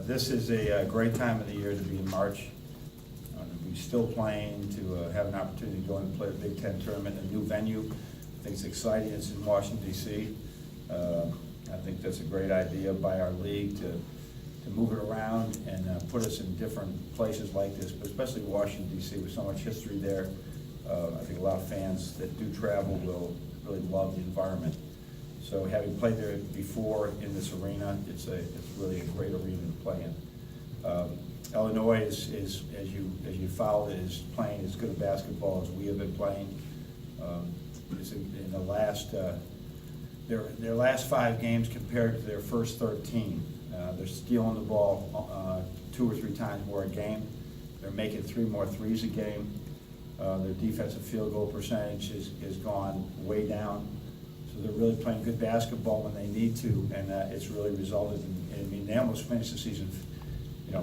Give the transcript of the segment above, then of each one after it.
This is a great time of the year to be in March. We're still playing, to have an opportunity to go and play a Big Ten tournament in a new venue. I think it's exciting. It's in Washington, D.C. I think that's a great idea by our league to move it around and put us in different places like this, but especially Washington, D.C. with so much history there. I think a lot of fans that do travel will really love the environment. So having played there before in this arena, it's really a great arena to play in. Illinois is as you followed it, is playing as good a basketball as we have been playing. It's in the last their last 5 games compared to their first 13. They're stealing the ball 2 or 3 times more a game. They're making 3 more threes a game. Their defensive field goal percentage is gone way down. So they're really playing good basketball when they need to, and it's really resulted in, I mean, they almost finished the season,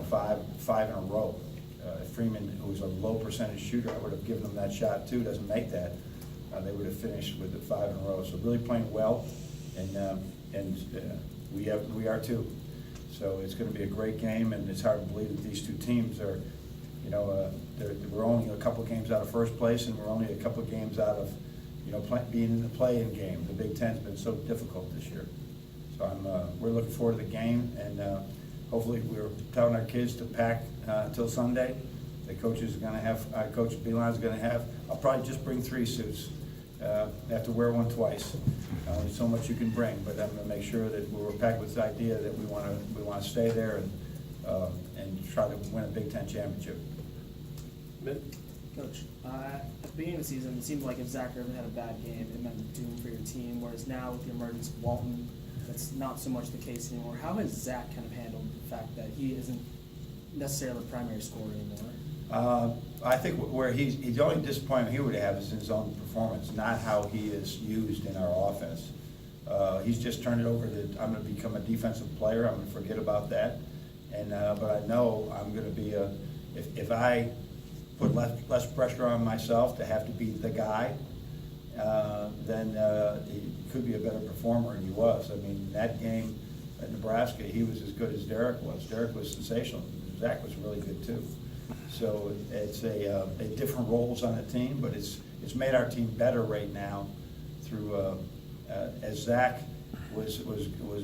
five in a row. Freeman, who was a low percentage shooter, I would have given them that shot too, doesn't make that. They would have finished with the 5 in a row. So really playing well, and we are too. So it's going to be a great game, and it's hard to believe that these two teams are, we're only a couple games out of first place, and we're only a couple games out of, being in the play-in game. The Big Ten's been so difficult this year. So we're looking forward to the game, and hopefully we're telling our kids to pack until Sunday. The coaches are going to have, Coach Beilein is going to have, I'll probably just bring 3 suits. I have to wear one twice. Only so much you can bring, but I'm going to make sure that we're packed with the idea that we want to stay there and try to win a Big Ten championship. Coach, at the beginning of the season, it seemed like if Zach Irvin had a bad game, it meant doom for your team, whereas now with the emergence of Walton, that's not so much the case anymore. How has Zach kind of handled the fact that he isn't necessarily the primary scorer anymore? I think where the only disappointment he would have is in his own performance, not how he is used in our offense. He's just turned it over to, I'm going to become a defensive player. I'm going to forget about that. And but I know I'm going to be if I put less pressure on myself to have to be the guy, then he could be a better performer, and he was. I mean, that game at Nebraska, he was as good as Derek was. Derek was sensational. Zach was really good too. So it's a different roles on the team, but it's made our team better right now through as Zach was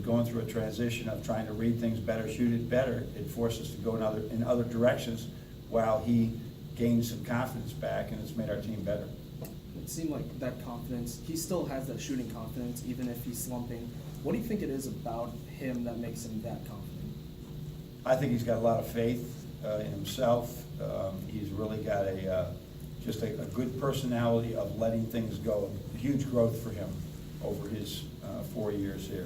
going through a transition of trying to read things better, shoot it better. It forced us to go in other directions while he gained some confidence back, and it's made our team better. It seemed like that confidence, he still has that shooting confidence even if he's slumping. What do you think it is about him that makes him that confident? I think he's got a lot of faith in himself. He's really got just a good personality of letting things go. Huge growth for him over his 4 years here.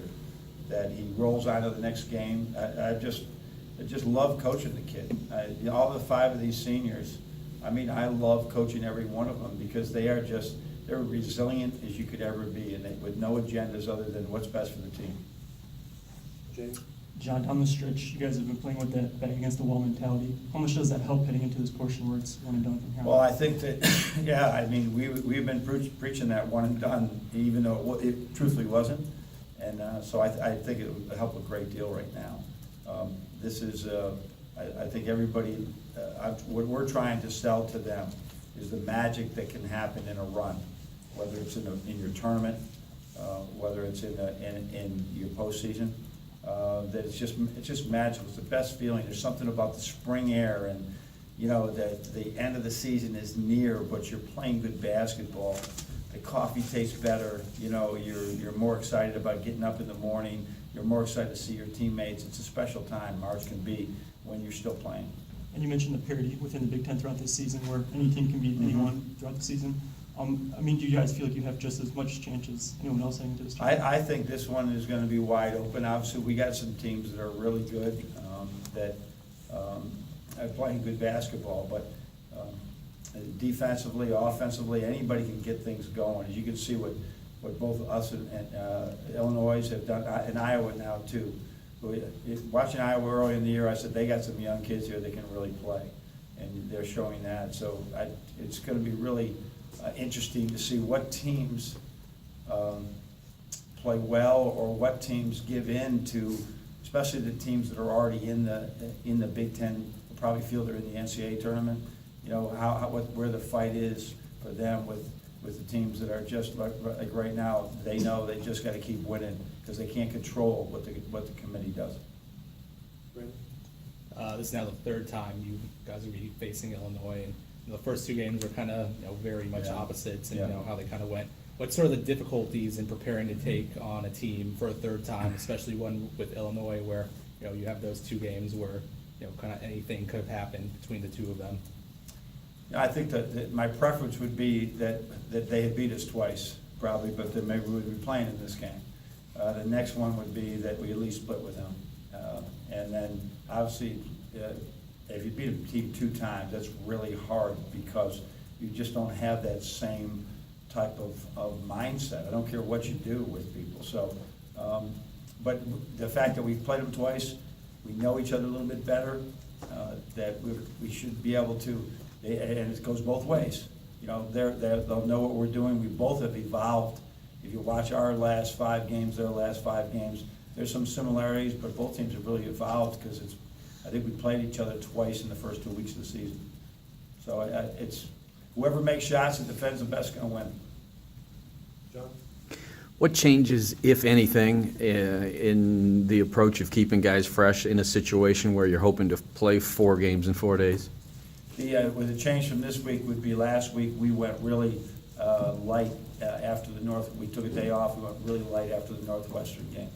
That he rolls on to the next game. I just love coaching the kid. All the 5 of these seniors, I mean, I love coaching every one of them because they're resilient as you could ever be, and with no agendas other than what's best for the team. James? John, down the stretch, you guys have been playing with that betting against the wall mentality. How much does that help heading into this portion where it's one and done from here? Well, I think that, yeah, I mean, we've been preaching that one and done, even though it truthfully wasn't. And so I think it would help a great deal right now. This is, I think everybody, what we're trying to sell to them is the magic that can happen in a run, whether it's in your tournament, whether it's in your postseason. That it's just magical. It's the best feeling. There's something about the spring air, and that the end of the season is near, but you're playing good basketball. The coffee tastes better. You're more excited about getting up in the morning. You're more excited to see your teammates. It's a special time. March can be when you're still playing. And you mentioned the parity within the Big Ten throughout this season, where any team can beat anyone throughout the season. I mean, do you guys feel like you have just as much chance as anyone else heading into this tournament? I think this one is going to be wide open. Obviously, we got some teams that are really good that are playing good basketball, but defensively, offensively, anybody can get things going. As you can see what both us and Illinois have done, and Iowa now too. Watching Iowa early in the year, I said they got some young kids here that can really play, and they're showing that. So it's going to be really interesting to see what teams play well or what teams give in to especially the teams that are already in the Big Ten, will probably feel they're in the NCAA tournament. You know, where the fight is for them with the teams that are just like right now, they know they just got to keep winning because they can't control what the committee does. Brandon? This is now the third time you guys will be facing Illinois, and the first two games were kind of very much Yeah. opposites, and Yeah. how they kind of went. What's sort of the difficulties in preparing to take on a team for a third time, especially one with Illinois, where you have those two games where kind of anything could have happened between the two of them? I think that my preference would be that they had beat us twice, probably, but then maybe we would be playing in this game. The next one would be that we at least split with them. And then, obviously, if you beat a team two times, that's really hard because you just don't have that same type of mindset. I don't care what you do with people. So, but the fact that we've played them twice, we know each other a little bit better, that we should be able to, and it goes both ways. They'll know what we're doing. We both have evolved. If you watch our last 5 games, their last 5 games, there's some similarities, but both teams have really evolved because I think we played each other twice in the first 2 weeks of the season. So it's whoever makes shots and defends the best going to win. John? What changes, if anything, in the approach of keeping guys fresh in a situation where you're hoping to play 4 games in 4 days? With the change from this week would be last week, we went really light after the we took a day off, we went really light after the Northwestern game,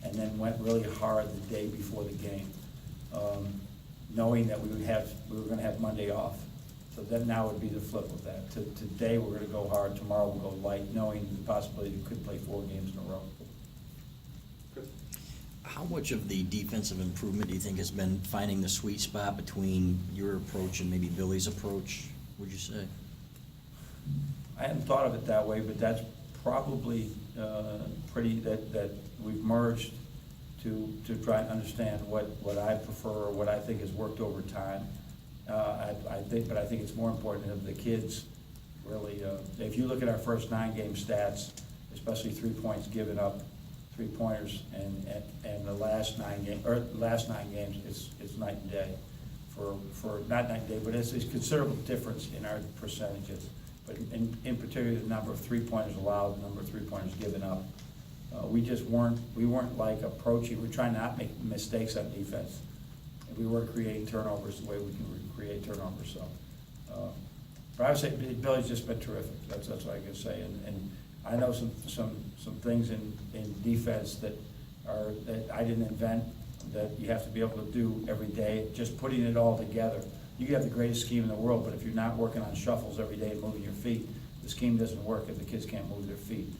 and then went really hard the day before the game, knowing that we were going to have Monday off. So then now would be the flip of that. Today we're going to go hard, tomorrow we'll go light, knowing the possibility we could play 4 games in a row. Chris? How much of the defensive improvement do you think has been finding the sweet spot between your approach and maybe Billy's approach, would you say? I hadn't thought of it that way, but that's probably pretty, that we've merged to try and understand what I prefer or what I think has worked over time. I think it's more important that the kids really, if you look at our first 9-game stats, especially 3 points given up, 3-pointers, and the last 9 games, it's night and day. For not night and day, but it's a considerable difference in our percentages. But in particular, the number of 3-pointers allowed, the number of 3-pointers given up. We weren't like approaching, we're trying not to make mistakes on defense. And we weren't creating turnovers the way we can create turnovers, so. But I would say Billy's just been terrific, that's what I can say. And I know some things in defense that I didn't invent, that you have to be able to do every day, just putting it all together. You can have the greatest scheme in the world, but if you're not working on shuffles every day and moving your feet, the scheme doesn't work if the kids can't move their feet.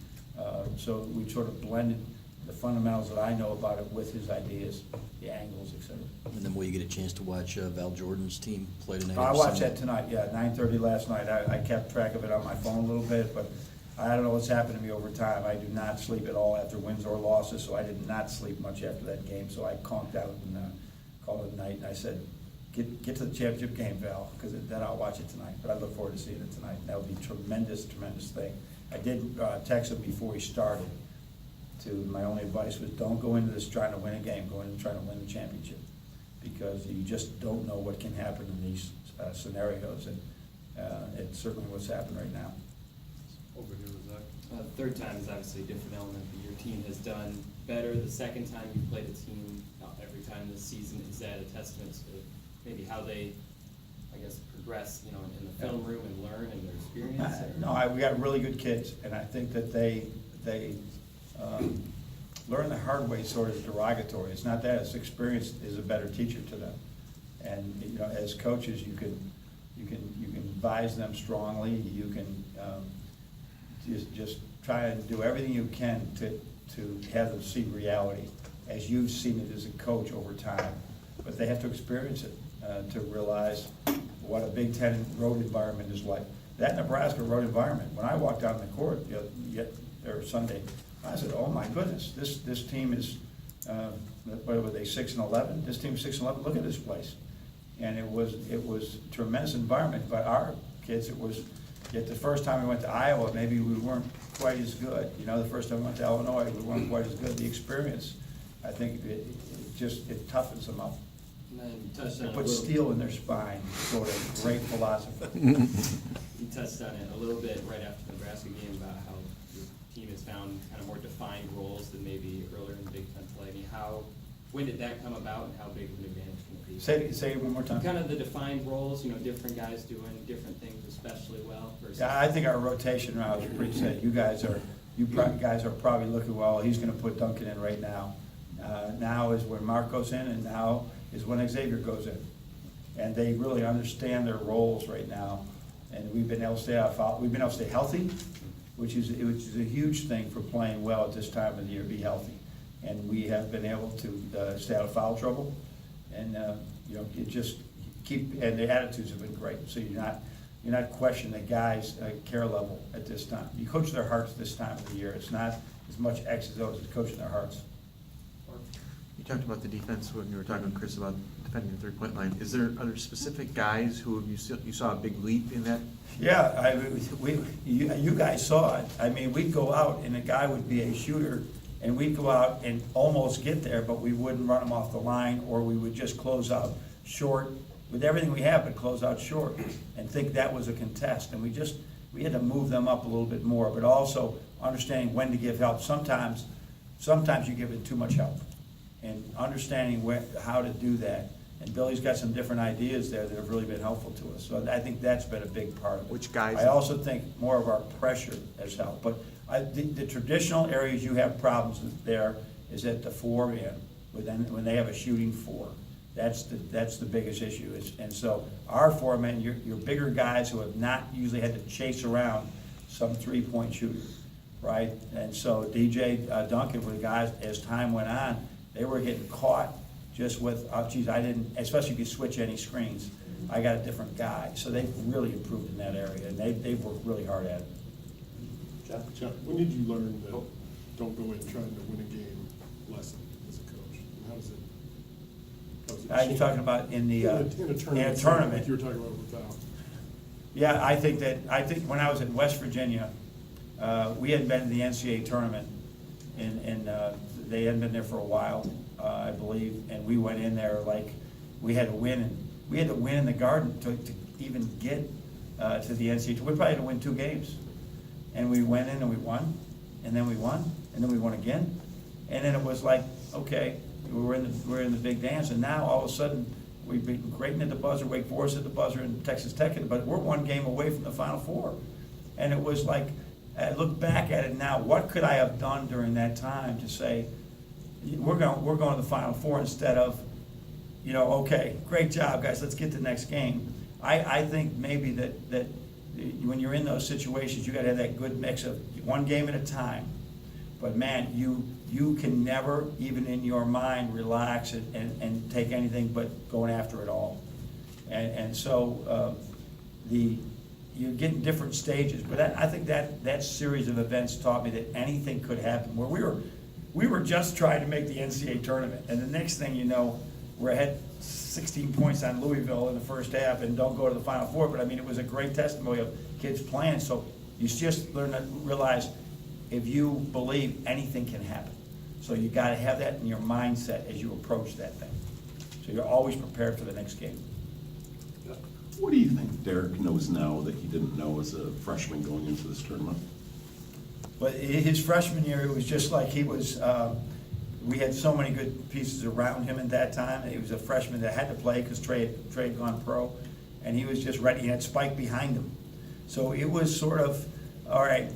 So we sort of blended the fundamentals that I know about it with his ideas, the angles, etc. And then will you get a chance to watch Val Jordan's team play tonight? I watched that tonight, yeah, 9:30 last night. I kept track of it on my phone a little bit, but I don't know what's happened to me over time. I do not sleep at all after wins or losses, so I did not sleep much after that game. So I conked out and called it a night, and I said, get to the championship game, Val, because then I'll watch it tonight. But I look forward to seeing it tonight. That would be a tremendous, tremendous thing. I did text him before he started. My only advice was don't go into this trying to win a game, go in trying to win the championship, because you just don't know what can happen in these scenarios, and it's certainly what's happened right now. Over here with Zach. Third time is obviously a different element, but your team has done better the second time you played a team every time this season. Is that a testament to maybe how they, I guess, progress, in the film room and learn and their experience? No, we got really good kids, and I think that they learn the hard way sort of derogatory. It's not that, it's experience is a better teacher to them. And, as coaches, you can advise them strongly, you can just try and do everything you can to have them see reality as you've seen it as a coach over time. But they have to experience it to realize what a Big Ten road environment is like. That Nebraska road environment, when I walked out on the court or Sunday, I said, oh my goodness, this team is, what were they, 6-11? This team is 6-11, look at this place. And it was a tremendous environment, but our kids, yet the first time we went to Iowa, maybe we weren't quite as good. The first time we went to Illinois, we weren't quite as good. The experience I think it toughens them up. And then you touched on It it a puts little. steel in their spine, sort of great philosophy. You touched on it a little bit right after the Nebraska game about how your team has found kind of more defined roles than maybe earlier in the Big Ten play. I mean, when did that come about, and how big of an advantage can it be? Say it one more time. Kind of the defined roles, different guys doing different things especially well versus. Yeah, I think our rotation route is pretty set. You guys are probably looking, well, he's gonna put Duncan in right now. Now is when Mark goes in, and now is when Xavier goes in. And they really understand their roles right now. And we've been able to stay healthy, which is a huge thing for playing well at this time of the year, be healthy. And we have been able to stay out of foul trouble. And, you just and the attitudes have been great. So you're not questioning the guys' care level at this time. You coach their hearts this time of the year. It's not as much X's and O's as coaching their hearts. You talked about the defense when you were talking to Chris about defending the three-point line. Are there specific guys who you saw a big leap in that? Yeah, you guys saw it. I mean, we'd go out and a guy would be a shooter, and we'd go out and almost get there, but we wouldn't run him off the line, or we would just close out short with everything we have, but close out short and think that was a contest. And we had to move them up a little bit more, but also understanding when to give help. Sometimes you give it too much help, and understanding how to do that. And Billy's got some different ideas there that have really been helpful to us. So I think that's been a big part of it. Which guys? I also think more of our pressure has helped. But the traditional areas you have problems there is at the 4 end, when they have a shooting 4. That's the biggest issue. And so our 4 men, your bigger guys who have not usually had to chase around some 3-point shooter, right? And so DJ Duncan, with guys, as time went on, they were getting caught just with, especially if you switch any screens, I got a different guy. So they've really improved in that area, and they've worked really hard at it. Chuck, when did you learn the don't go in trying to win a game lesson as a coach? And how does it You're talking about in a tournament. like you were talking about without. Yeah, I think when I was in West Virginia, we hadn't been to the NCAA tournament, and they hadn't been there for a while, I believe, and we went in there like we had to win, and we had to win in the Garden to even get to the NCAA. We probably had to win 2 games, and we went in and we won, and then we won, and then we won again, and then it was like, okay, we're in the big dance, and now all of a sudden we've beaten Creighton at the buzzer, Wake Forest at the buzzer, and Texas Tech at the buzzer. We're 1 game away from the Final Four, and it was like, I look back at it now, what could I have done during that time to say, we're going to the Final Four instead of, okay, great job, guys, let's get to the next game. I think maybe that when you're in those situations, you got to have that good mix of 1 game at a time. But man, you can never, even in your mind, relax and take anything but going after it all. And so you're getting different stages. But I think that series of events taught me that anything could happen. Where we were just trying to make the NCAA tournament, and the next thing you know, we're ahead 16 points on Louisville in the first half and don't go to the Final Four. But I mean, it was a great testimony of kids playing. So you just learn to realize if you believe, anything can happen. So you got to have that in your mindset as you approach that thing. So you're always prepared for the next game. What do you think Derek knows now that he didn't know as a freshman going into this tournament? But his freshman year, it was just like he was, we had so many good pieces around him at that time. He was a freshman that had to play because Trey had gone pro, and he was just ready. He had Spike behind him. So it was sort of, all right,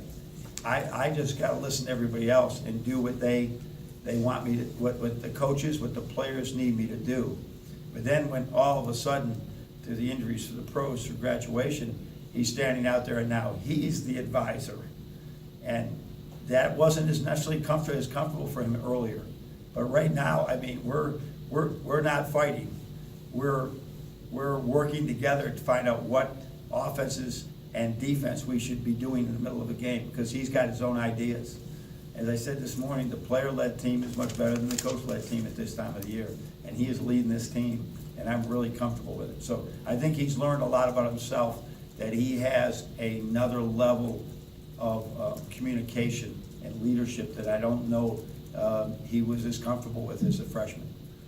I just got to listen to everybody else and do what they want me to, what the coaches, what the players need me to do. But then when all of a sudden, through the injuries to the pros, through graduation, he's standing out there and now he's the advisor. And that wasn't as necessarily comfortable for him earlier. But right now, I mean, we're not fighting. We're working together to find out what offenses and defense we should be doing in the middle of a game, because he's got his own ideas. As I said this morning, the player-led team is much better than the coach-led team at this time of the year. And he is leading this team, and I'm really comfortable with it. So I think he's learned a lot about himself, that he has another level of communication and leadership that I don't know he was as comfortable with as a freshman.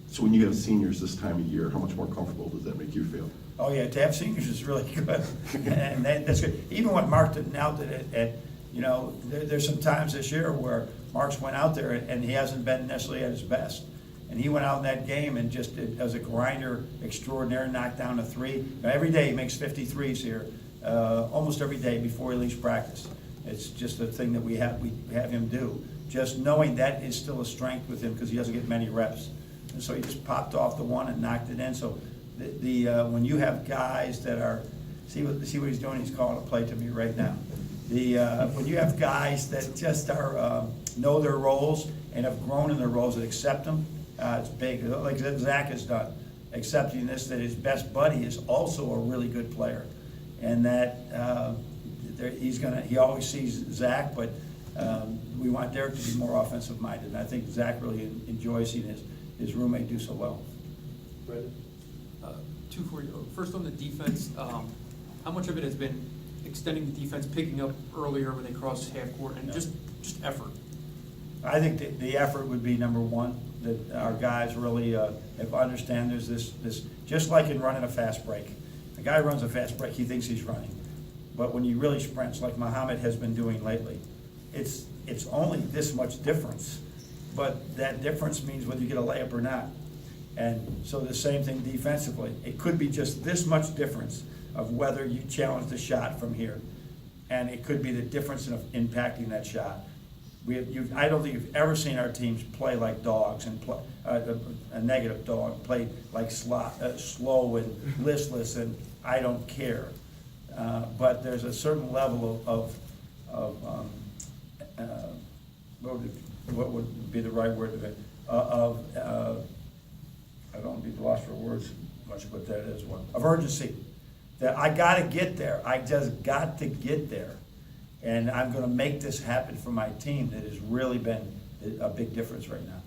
So when you have seniors this time of year, how much more comfortable does that make you feel? Oh, yeah, to have seniors is really good, and that's good. Even when Mark didn't out it, you know, there's some times this year where Mark's went out there and he hasn't been necessarily at his best. And he went out in that game and just, as a grinder extraordinaire, knocked down a three. Now, every day he makes 53s here, almost every day before he leaves practice. It's just a thing that we have him do. Just knowing that is still a strength with him because he doesn't get many reps. And so he just popped off the one and knocked it in. So when you have guys that are, see what he's doing, he's calling a play to me right now. When you have guys that just are, know their roles and have grown in their roles and accept them, it's big, like Zach has done, accepting this, that his best buddy is also a really good player. And that he always sees Zach, but we want Derek to be more offensive minded. And I think Zach really enjoys seeing his roommate do so well. Brandon? Two for you. First on the defense, how much of it has been extending the defense, picking up earlier when they cross half court, and just effort? I think the effort would be number one, that our guys really have understand there's this, just like in running a fast break. A guy runs a fast break, he thinks he's running. But when he really sprints, like Muhammad has been doing lately, it's only this much difference. But that difference means whether you get a layup or not. And so the same thing defensively. It could be just this much difference of whether you challenge the shot from here. And it could be the difference of impacting that shot. I don't think you've ever seen our teams play like dogs and play a negative dog, play like slow and listless and I don't care. But there's a certain level of what would be the right word of it? I don't be lost for words much, but that is one. Of urgency. That I got to get there. I just got to get there. And I'm going to make this happen for my team that has really been a big difference right now.